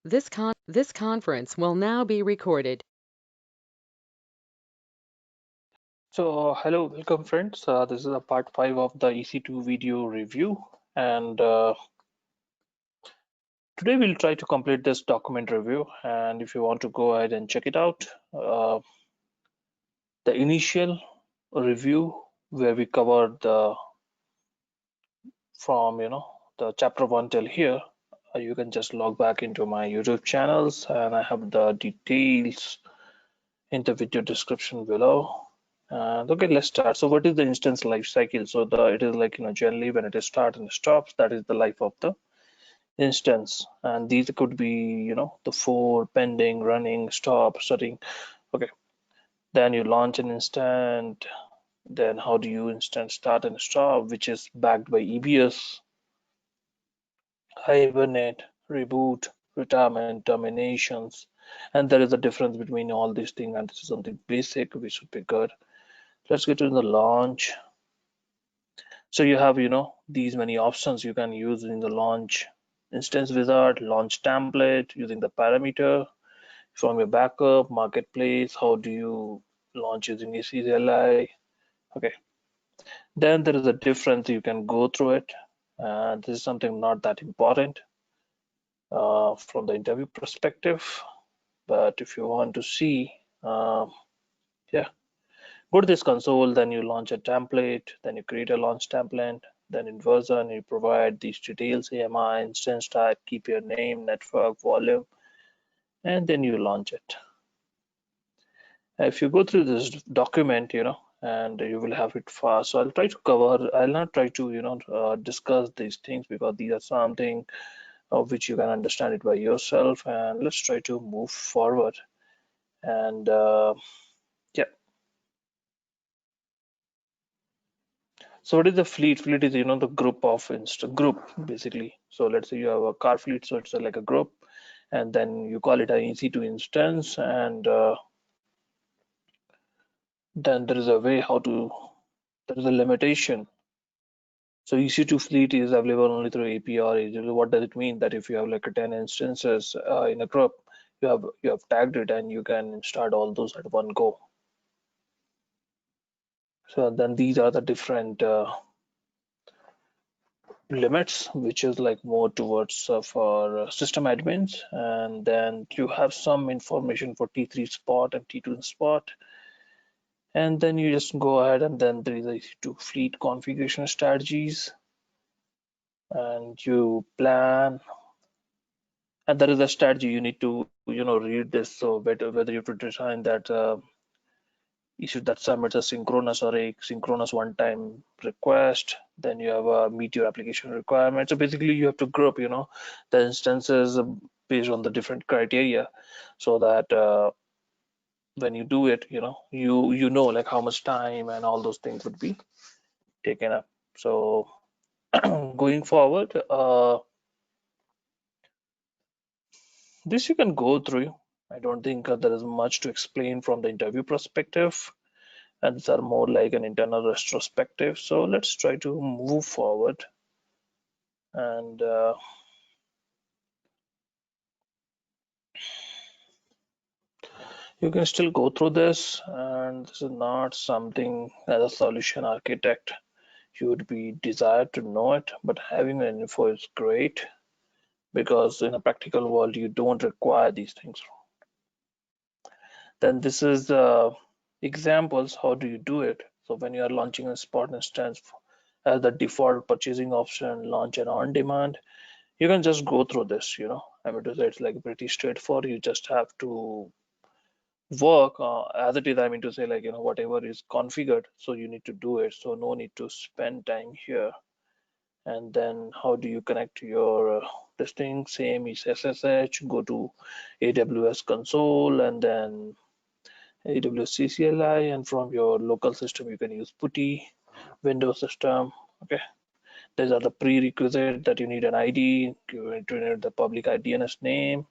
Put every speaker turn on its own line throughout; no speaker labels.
This conference will now be recorded.
So, hello, welcome friends. This is a part 5 of the EC2 video review, and today we'll try to complete this document review. And if you want to go ahead and check it out, the initial review where we covered the from the chapter 1 till here, you can just log back into my YouTube channels, and I have the details in the video description below. And okay, let's start. So what is the instance life cycle? So it is like generally when it is start and stops, that is the life of the instance. And these could be the for, pending, running, stop, starting. Okay, then you launch an instant. Then how do you instant start and stop, which is backed by EBS, hibernate, reboot, retirement, terminations. And there is a difference between all these things, and this is something basic which should be good. Let's get to the launch. So you have these many options you can use in the launch instance wizard, launch template using the parameter from your backup, marketplace. How do you launch using ACLI? Okay, then there is a difference, you can go through it. This is something not that important from the interview perspective, but if you want to see, yeah, go to this console, then you launch a template, then you create a launch template, then in version you provide these details, AMI, instance type, keep your name, network, volume, and then you launch it. If you go through this document, and you will have it fast. So I'll not try to discuss these things, because these are something of which you can understand it by yourself. And let's try to move forward. And yeah. So what is the fleet? Fleet is the group of group basically. So let's say you have a car fleet, so it's like a group, and then you call it an EC2 instance, and then there is a way how to. There is a limitation. So EC2 fleet is available only through API or AWS. What does it mean? That if you have like 10 instances in a group, you have tagged it, and you can start all those at one go. So then these are the different limits, which is like more towards for system admins. And then you have some information for T3 spot and T2 spot. And then you just go ahead, and then there is a to fleet configuration strategies, and you plan. And there is a strategy you need to read this. So whether you have to design that issue that submits a synchronous or asynchronous one-time request. Then you have a meet your application requirement. So basically you have to group the instances based on the different criteria, so that when you do it, you know like how much time and all those things would be taken up. So going forward, this you can go through. I don't think there is much to explain from the interview perspective, and these are more like an internal retrospective. So let's try to move forward. And you can still go through this, and this is not something as a solution architect you would be desired to know it, but having an info is great, because in a practical world you don't require these things. Then this is examples, how do you do it. So when you are launching a spot instance as the default purchasing option, launch and on demand, you can just go through this. I mean to say, it's like pretty straightforward. You just have to work as it is. I mean to say, like whatever is configured, so you need to do it, so no need to spend time here. And then how do you connect your this thing? Same is SSH, go to AWS console, and then AWS CCLI, and from your local system you can use PuTTY, Windows system. Okay, these are the prerequisite, that you need an ID, you need to enter the public DNS name.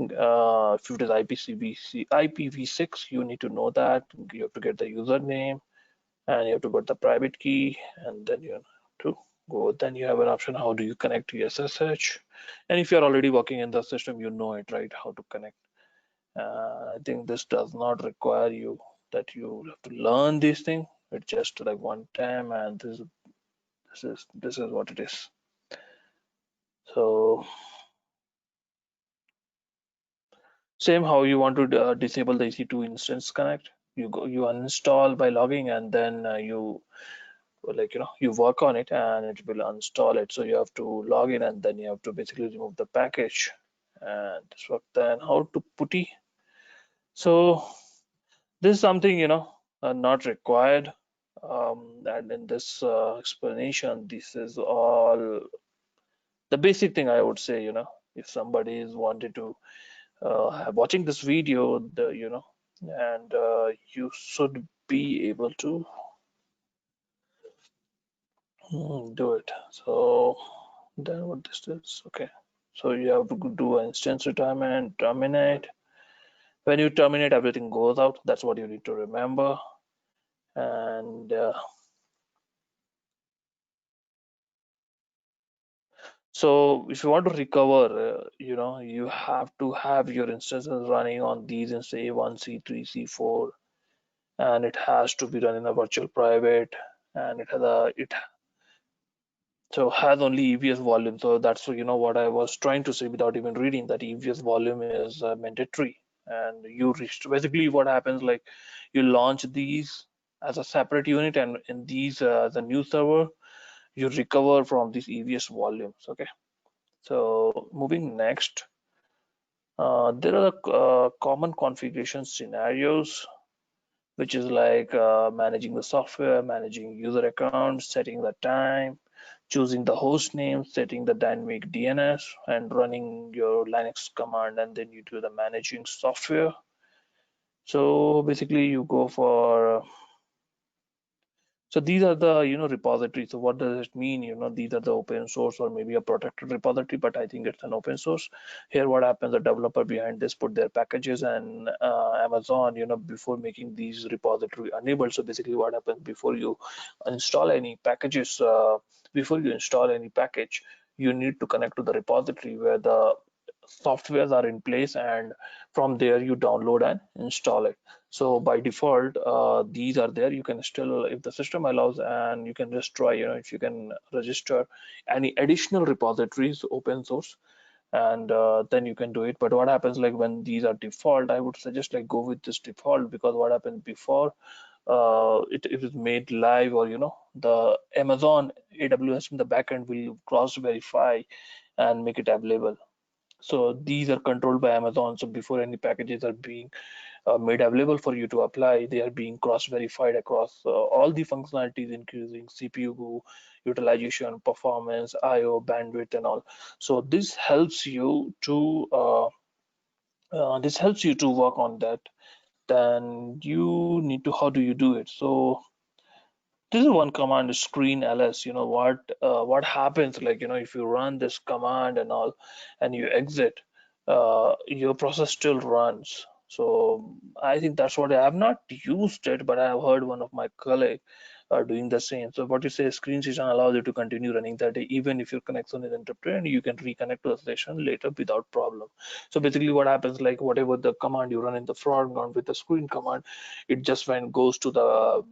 If it is IPv6, you need to know that. You have to get the username, and you have to put the private key, and then you have to Go. Then you have an option, how do you connect to SSH? And if you're already working in the system, you know it, right? How to connect. I think this does not require you that you have to learn these things. It's just like one time, and this is what it is. So same how you want to disable the EC2 instance connect. You uninstall by logging, and then you you work on it and it will uninstall it. So you have to log in and then you have to basically remove the package and this work. Then how to putty. So this is something not required. And in this explanation, this is all the basic thing I would say. If somebody is wanted to watching this video, and you should be able to do it. So then what this is, okay. So you have to do an instance retirement, terminate. When you terminate, everything goes out. That's what you need to remember. And so if you want to recover, you have to have your instances running on these in say A1, C3, C4, and it has to be run in a virtual private, and it has only EVS volume. So that's what I was trying to say without even reading, that EVS volume is mandatory. And basically what happens, like you launch these as a separate unit, and in these the new server you recover from these EVS volumes. Okay, so moving next, there are common configuration scenarios, which is like managing the software, managing user accounts, setting the time, choosing the host name, setting the dynamic DNS, and running your Linux command, and then you do the managing software. So basically, you go for so these are the repositories. So what does it mean? These are the open source or maybe a protected repository, but I think it's an open source. Here, what happens? The developer behind this put their packages, and Amazon, before making these repository enabled. So basically, what happens before you install any packages, before you install any package, you need to connect to the repository where the softwares are in place, and from there you download and install it. So by default, these are there. You can still, if the system allows, and you can just try, if you can register any additional repositories open source, and then you can do it. But what happens, like when these are default, I would suggest like go with this default, because what happens before it is made live, or the Amazon AWS in the backend will cross verify and make it available. So these are controlled by Amazon. So before any packages are being made available for you to apply, they are being cross-verified across all the functionalities, including CPU utilization, performance, I/O, bandwidth, and all. So this helps you to work on that. Then you need to, how do you do it? So this is one command, screen ls. What happens, like if you run this command and all and you exit, your process still runs. So I think that's what I have not used it, but I have heard one of my colleague are doing the same. So what you say, screen session allows you to continue running that day even if your connection is interrupted, and you can reconnect to the session later without problem. So basically what happens, like whatever the command you run in the foreground with the screen command, it just when goes to the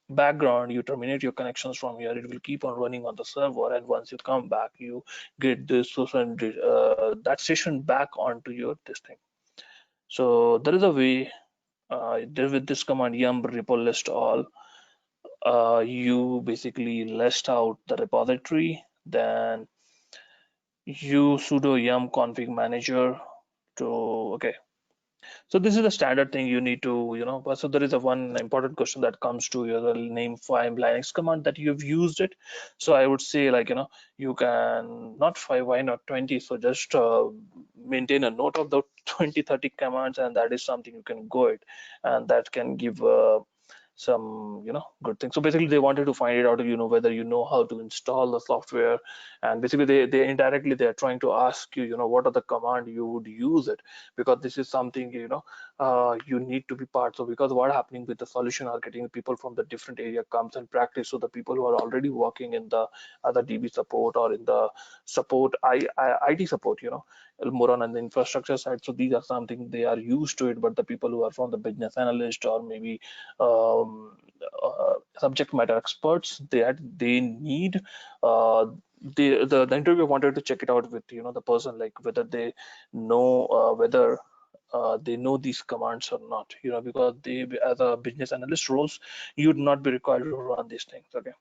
background, you terminate your connections from here, it will keep on running on the server, and once you come back, you get this session, that session back onto your this thing. So there is a way, with this command yum repo list all, you basically list out the repository, then you sudo yum config manager to, okay. So this is the standard thing you need to, so there is a one important question that comes to your name file Linux command that you've used it. So I would say, like, you can not 5, why not 20? So just maintain a note of the 20, 30 commands, and that is something you can go it, and that can give some good things. So basically they wanted to find it out, whether you know how to install the software. And basically they indirectly they are trying to ask you, what are the command you would use it, because this is something you need to be part. So because what happening with the solution architecting, people from the different area comes and practice. So the people who are already working in the other DB support or in the support IT support, more on the infrastructure side, so these are something they are used to it. But the people who are from the business analyst or maybe subject matter experts, they need the interview wanted to check it out with the person, like whether they know whether they know these commands or not, because they, as a business analyst roles, you'd not be required to run these things. Okay,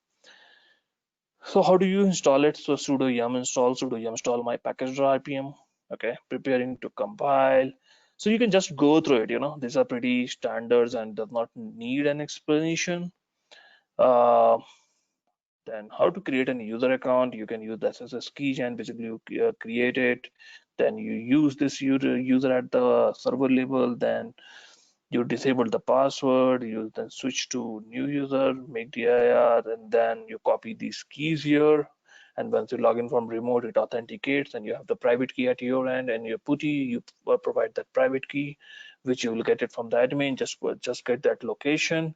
so how do you install it? So sudo yum install my package rpm. Okay, preparing to compile. So you can just go through it. These are pretty standards and does not need an explanation. Uh, then how to create a user account? You can use the SSS keygen. Basically, you create it. Then you use this user at the server level. Then you disable the password. You then switch to new user, make dir, and then you copy these keys here. And once you log in from remote, it authenticates, and you have the private key at your end, and your putty, you provide that private key, which you will get it from the admin. Just get that location,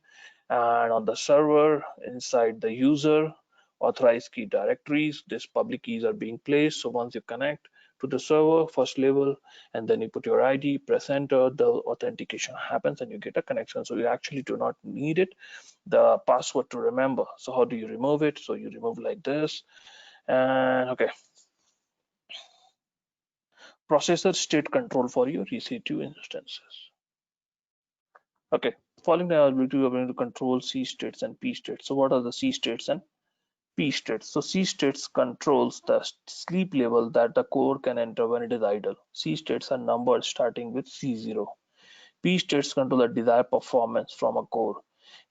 and on the server inside the user authorized key directories, these public keys are being placed. So once you connect to the server first level, and then you put your ID, press enter, the authentication happens and you get a connection. So you actually do not need it, the password, to remember. So how do you remove it? So you remove like this. And okay, processor state control for your EC2 instances. Okay, following the ability, we're going to control C states and P states. So what are the C states and P states? So C states controls the sleep level that the core can enter when it is idle. C states are numbered starting with C0. P states control the desired performance from a core.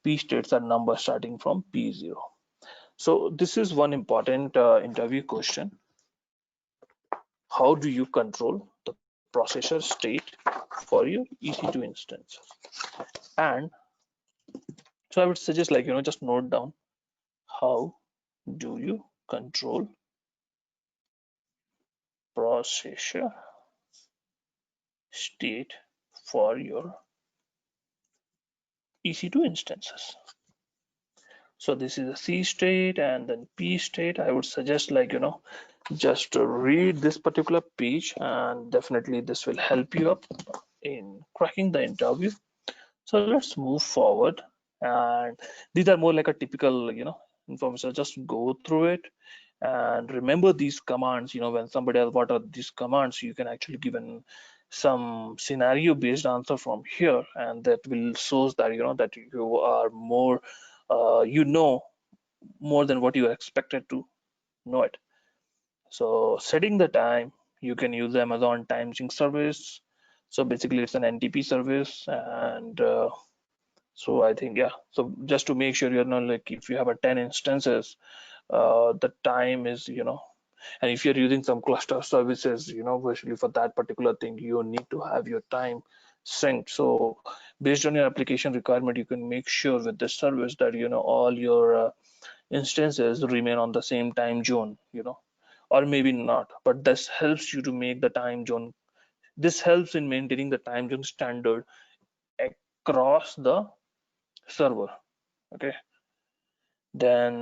P states are numbers starting from P0. So this is one important interview question. How do you control the processor state for your EC2 instance? And so I would suggest, like, just note down, how do you control processor state for your EC2 instances? So this is a C state and then P state. I would suggest, like, just to read this particular page, and definitely this will help you up in cracking the interview. So let's move forward. And these are more like a typical, information. Just go through it and remember these commands. When somebody asks what are these commands, you can actually give some scenario based answer from here, and that will shows that that you are more more than what you are expected to know it. So setting the time, you can use the Amazon time sync service. So basically it's an NTP service. And so I think, yeah, so just to make sure you're not, like, if you have a 10 instances, the time is, and if you're using some cluster services, virtually for that particular thing, you need to have your time synced. So based on your application requirement, you can make sure with this service that all your instances remain on the same time zone, or maybe not, but this helps you to make the time zone. This helps in maintaining the time zone standard across the server. Okay, then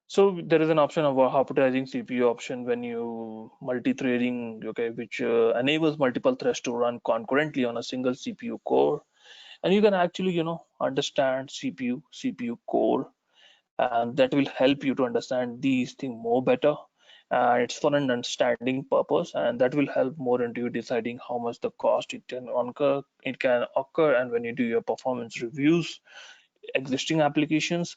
so there is an option of optimizing CPU option when you multi-threading, okay, which enables multiple threads to run concurrently on a single CPU core. And you can actually understand CPU core, and that will help you to understand these things more better. And it's for an understanding purpose, and that will help more into you deciding how much the cost it can occur. And when you do your performance reviews existing applications,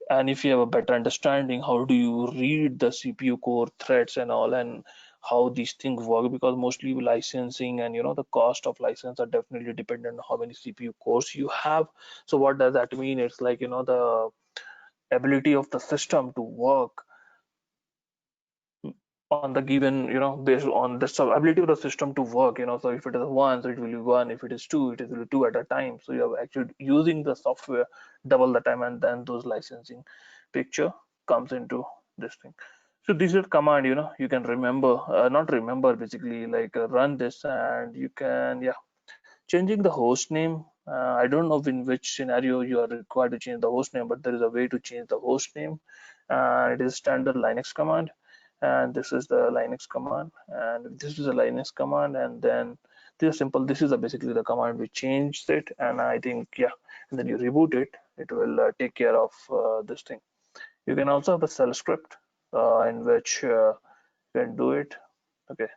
and if you have a better understanding how do you read the CPU core threads and all, and how these things work, because mostly licensing and the cost of license are definitely dependent on how many CPU cores you have. So what does that mean? It's like the ability of the system to work on the given, based on the ability of the system to work, so if it is one, so it will be one, if it is two, it will be two at a time. So you're actually using the software double the time, and then those licensing picture comes into this thing. So this is command, you can remember, not remember, basically like run this, and you can, yeah, changing the host name. I don't know in which scenario you are required to change the host name, but there is a way to change the host name. It is standard Linux command, and this is the Linux command, and this is a Linux command, and then this is simple. This is basically the command we changed it, and I think, yeah, and then you reboot it. It will take care of this thing. You can also have a shell script in which you can do it. Okay.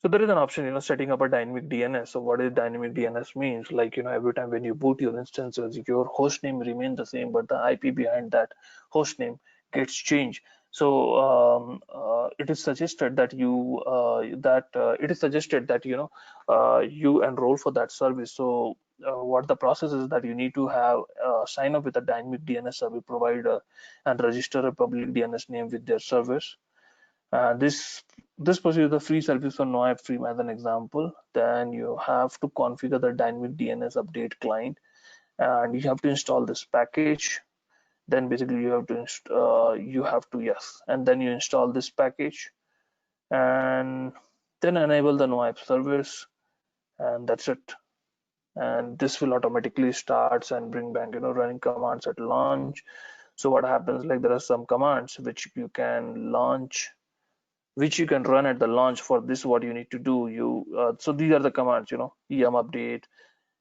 So there is an option, setting up a dynamic DNS. So what is dynamic DNS means? Like, every time when you boot your instances, your host name remains the same, but the IP behind that host name gets changed. So it is suggested that you enroll for that service. So what the process is that you need to have sign up with a dynamic DNS service provider and register a public DNS name with their service. This procedure is the free service for NoApp Free as an example. Then you have to configure the dynamic DNS update client, and you have to install this package. Then basically you have to, yes, and then you install this package, and then enable the NoApp service, and that's it. And this will automatically starts and bring back running commands at launch. So what happens, like there are some commands which you can launch, which you can run at the launch. For this, what you need to do, so these are the commands, em update,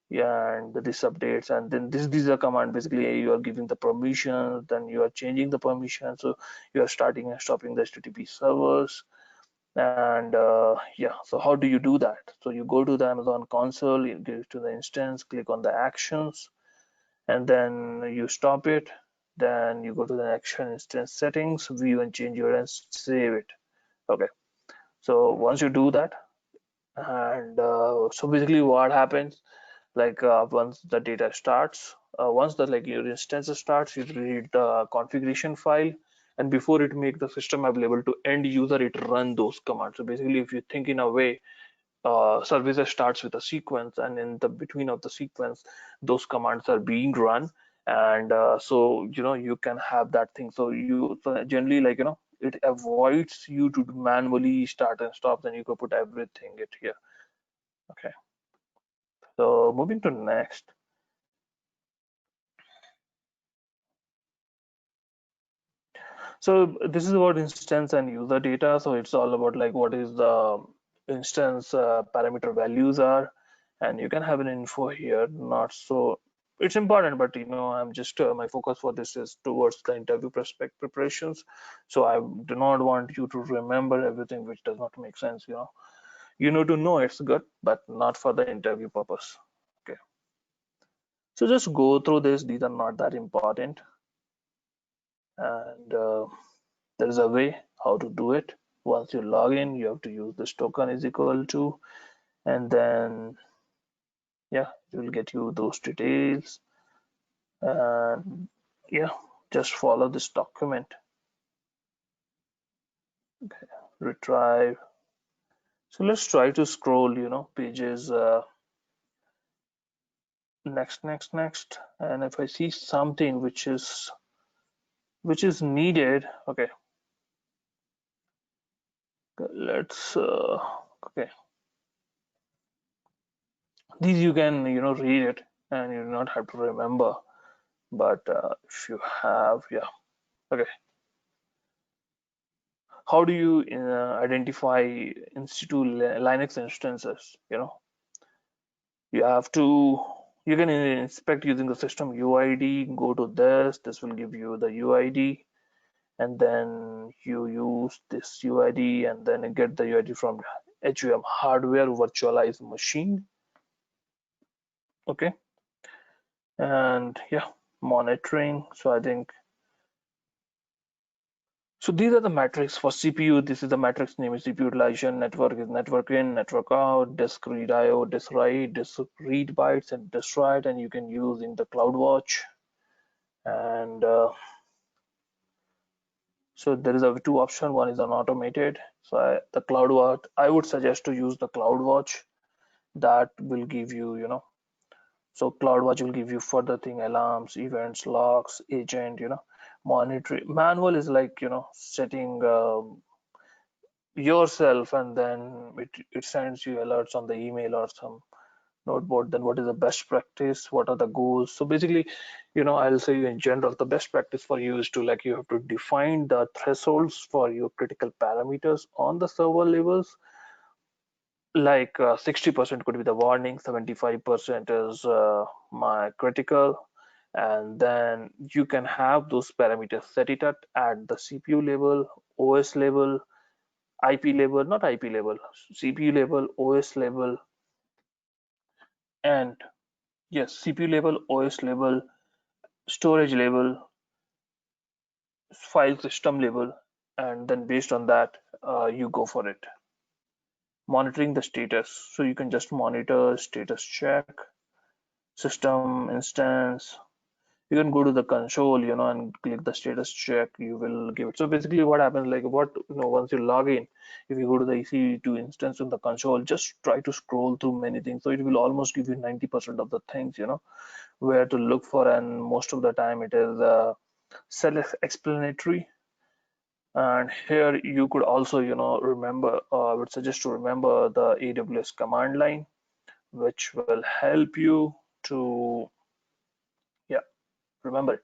yeah, and this updates, and then these are command. Basically you are giving the permission, then you are changing the permission, so you are starting and stopping the HTTP servers. And yeah, so how do you do that? So you go to the Amazon console, you go to the instance, click on the actions, and then you stop it. Then you go to the action instance settings, view and change your and save it. Okay. So once you do that, and so basically what happens, like once the data starts, once the like your instance starts, you read the configuration file, and before it make the system available to end user, it run those commands. So basically, if you think in a way, services starts with a sequence, and in the between of the sequence, those commands are being run, and so you can have that thing. So generally, like it avoids you to manually start and stop. Then you can put everything it here. Okay. So moving to next. So this is about instance and user data. So it's all about like what is the instance parameter values are, and you can have an info here. Not so it's important, but I'm just my focus for this is towards the interview prospect preparations. So I do not want you to remember everything which does not make sense. To know it's good, but not for the interview purpose. Okay. So just go through this. These are not that important, and there is a way how to do it. Once you log in, you have to use this token is equal to, and then yeah, it will get you those details. And yeah, just follow this document. Okay, retrieve. So let's try to scroll, pages. Next, and if I see something which is needed, okay, let's okay. These you can read it, and you do not have to remember. But if you have, yeah, okay. How do you identify institute Linux instances? You have to, you can inspect using the system UID. Go to this will give you the UID, and then you use this UID, and then get the UID from HVM hardware virtualized machine. Okay. And yeah, monitoring. So I think, so these are the metrics for CPU. This is the matrix name is CPU utilization. Network is network in, network out, disk read IO, disk write, disk read bytes, and disk write, and you can use in the CloudWatch. And So there is a two option. One is an automated. So the CloudWatch, I would suggest to use the CloudWatch. That will give you, so CloudWatch will give you further thing, alarms, events, logs, agent, monitoring. Manual is like, setting yourself, and then it sends you alerts on the email or some noteboard. Then what is the best practice? What are the goals? So basically, I'll say in general, the best practice for you is to, like, you have to define the thresholds for your critical parameters on the server levels. Like 60% could be the warning, 75% is my critical, and then you can have those parameters set it at the CPU level, OS level, IP level, not IP level, CPU level, OS level, and yes, CPU level, OS level, storage level, file system level, and then based on that, you go for it. Monitoring the status. So you can just monitor status check, system instance. You can go to the console, and click the status check. You will give it. So basically, what happens, like, once you log in, if you go to the EC2 instance in the console, just try to scroll through many things. So it will almost give you 90% of the things, where to look for, and most of the time it is self-explanatory. And here you could also, remember, I would suggest to remember the AWS command line, which will help you to, yeah, remember it.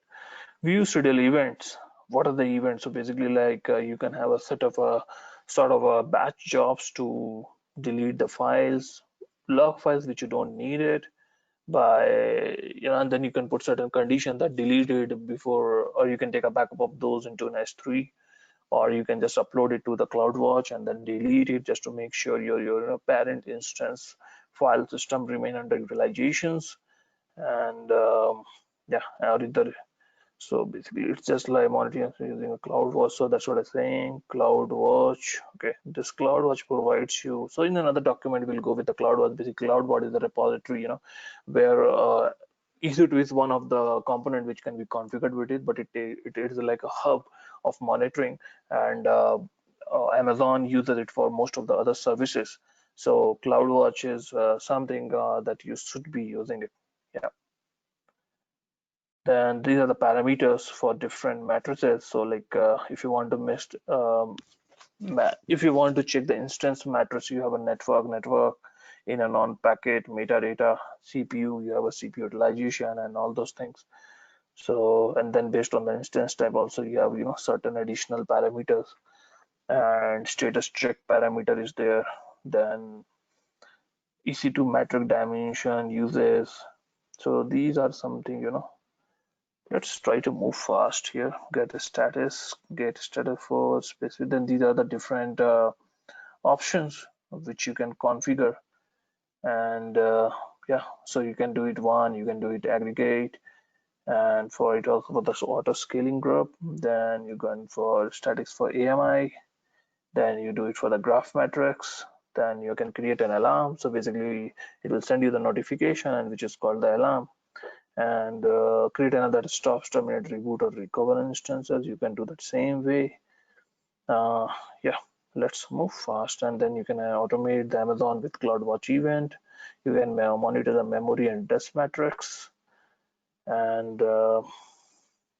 View schedule events. What are the events? So basically, like, you can have a set of a sort of a batch jobs to delete the files, log files which you don't need it by, and then you can put certain condition that deleted before, or you can take a backup of those into an S3, or you can just upload it to the CloudWatch and then delete it just to make sure your parent instance file system remain under utilizations. And yeah, or either, so basically, it's just like monitoring using a CloudWatch. So that's what I'm saying. CloudWatch. Okay, this CloudWatch provides you. So in another document, we'll go with the CloudWatch. Basically, CloudWatch is the repository, where EC2 is one of the component which can be configured with it, but it is like a hub of monitoring, and Amazon uses it for most of the other services. So CloudWatch is something that you should be using it. Yeah. Then these are the parameters for different matrices. So like if you want to if you want to check the instance matrix, you have a network in a non-packet metadata, CPU, you have a CPU utilization and all those things. So, and then based on the instance type also, you have, certain additional parameters, and status check parameter is there. Then EC2 metric dimension uses. So these are something, let's try to move fast here. Get status for specific. Then these are the different options which you can configure. And yeah, so you can do it one, you can do it aggregate, and for it also for the auto scaling group. Then you go in for statics for AMI. Then you do it for the graph matrix. Then you can create an alarm. So basically, it will send you the notification, and which is called the alarm, and create another stops, terminate, reboot, or recover instances. You can do that same way. Yeah, let's move fast, and then you can automate the Amazon with CloudWatch event. You can monitor the memory and disk metrics, and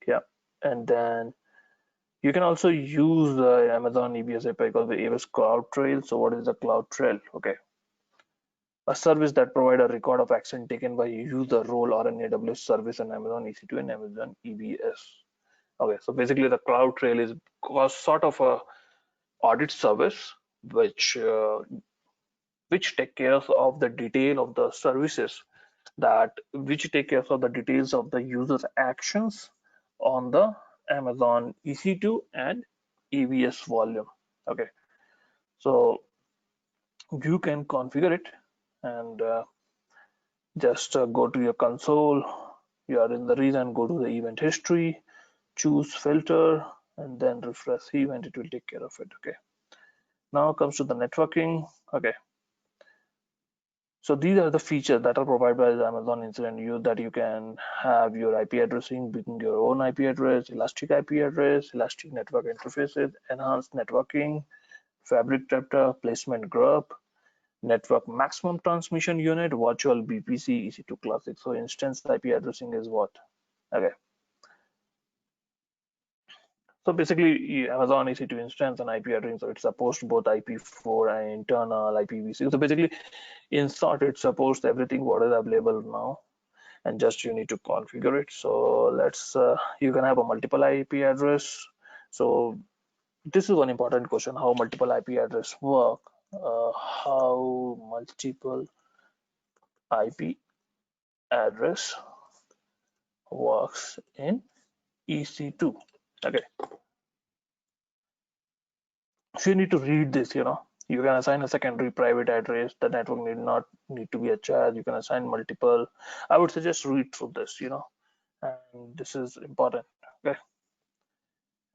yeah, and then you can also use the Amazon EBS API called the AWS Cloud Trail. So what is the Cloud Trail? Okay, a service that provide a record of action taken by a user role or an AWS service on Amazon EC2 and Amazon EBS. Okay, so basically the Cloud Trail is sort of a audit service which take care of the detail of the services, that which take care of the details of the user's actions on the Amazon EC2 and EBS volume. Okay, so you can configure it, and just go to your console. You are in the region, go to the event history, choose filter, and then refresh event. It will take care of it. Okay, now comes to the networking. Okay, So these are the features that are provided by the Amazon Incident View, that you can have your IP addressing, bring your own IP address, elastic IP address, elastic network interfaces, enhanced networking, fabric chapter, placement group, network maximum transmission unit, virtual BPC, EC2 classic. So instance IP addressing is what? Okay. So basically, Amazon EC2 instance and IP addressing, so it supports both IP4 and internal IPv6. So basically, in short, it supports everything what is available now, and just you need to configure it. So let's you can have a multiple IP address. So this is one important question: how multiple IP address work? How multiple IP address works in EC2? Okay, so you need to read this. You can assign a secondary private address. The network need not need to be a charge. You can assign multiple. I would suggest read through this. And this is important. Okay.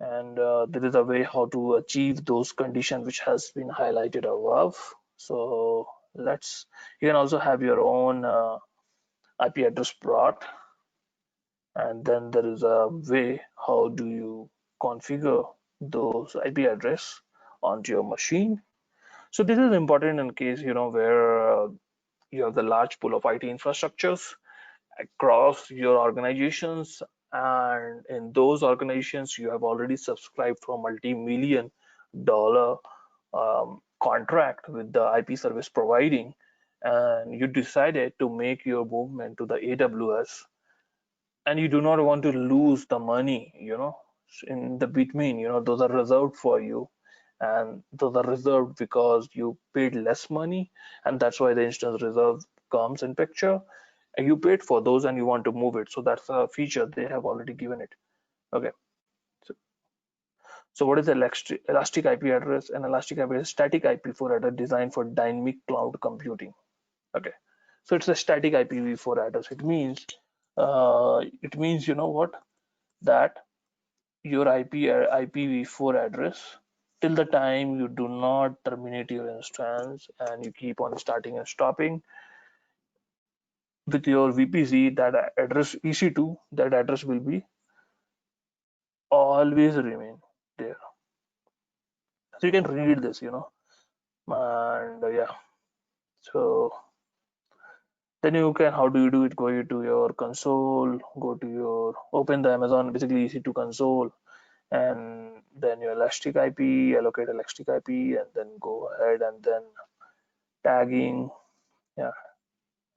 And there is a way how to achieve those conditions which has been highlighted above. So let's you can also have your own IP address plot, and then there is a way how do you configure those IP address onto your machine. So this is important in case where you have the large pool of IT infrastructures across your organizations, and in those organizations you have already subscribed for a multi-million dollar contract with the IP service providing, and you decided to make your movement to the AWS, and you do not want to lose the money in the between. Those are reserved for you, and those are reserved because you paid less money, and that's why the instance reserve comes in picture. And you paid for those and you want to move it, so that's a feature they have already given it. Okay. So what is elastic IP address? An elastic IP address is static IPv4 address designed for dynamic cloud computing. Okay, so it's a static IPv4 address. It means what, that your IPv4 address, till the time you do not terminate your instance and you keep on starting and stopping with your VPC, that address EC2, that address will be always remain there. So you can read this, and yeah. So then you can, how do you do it? Go to your console, go to your, open the Amazon, basically EC2 console, and then your elastic IP, allocate elastic IP, and then go ahead and then tagging, yeah,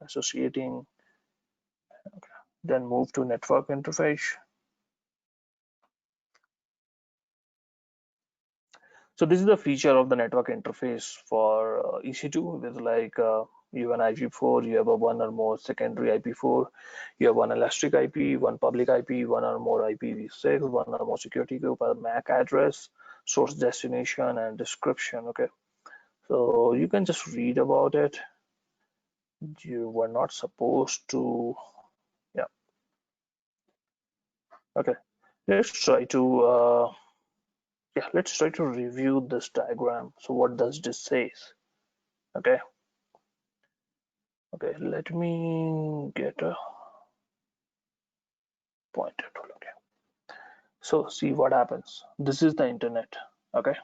associating, okay. Then move to network interface. So this is the feature of the network interface for EC2. With like you have an IP4, you have a one or more secondary IP4, you have one elastic IP, one public IP, one or more IPv6, one or more security group, a MAC address, source destination, and description. Okay, so you can just read about it. You were not supposed to, yeah. Okay, let's try to let's try to review this diagram. So what does this say? Okay. Okay, let me get a pointer tool. Okay, so see what happens. This is the internet. Okay,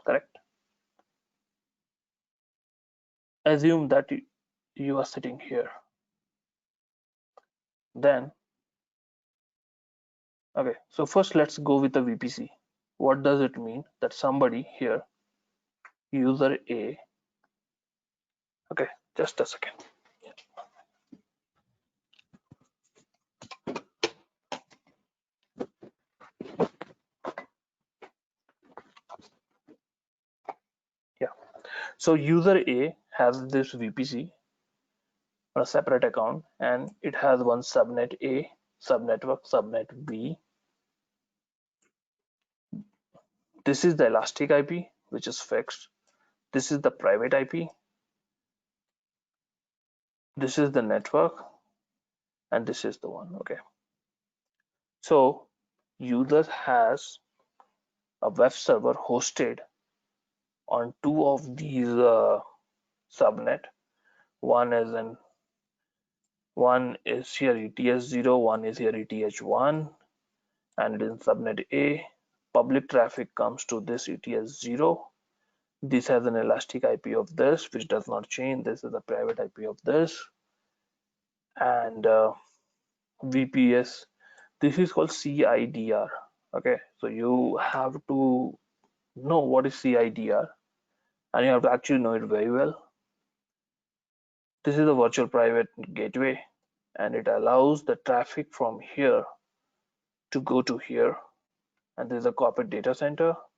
correct. Assume that you are sitting here. Then, okay, so first let's go with the VPC. What does it mean? That somebody here, user A, okay, just a second. Yeah, so user A has this VPC, a separate account, and it has one subnet A, subnetwork, subnet B. This is the elastic IP, which is fixed. This is the private IP. This is the network, and this is the one. Okay, so user has a web server hosted on two of these subnet. One is in one is here ETH0, one is here ETH1, and it is in subnet A. Public traffic comes to this ETH0. This has an elastic IP of this, which does not change. This is a private IP of this. And VPS, this is called CIDR. Okay, so you have to know what is CIDR, and you have to actually know it very well. This is a virtual private gateway, and it allows the traffic from here to go to here. And this is a corporate data center.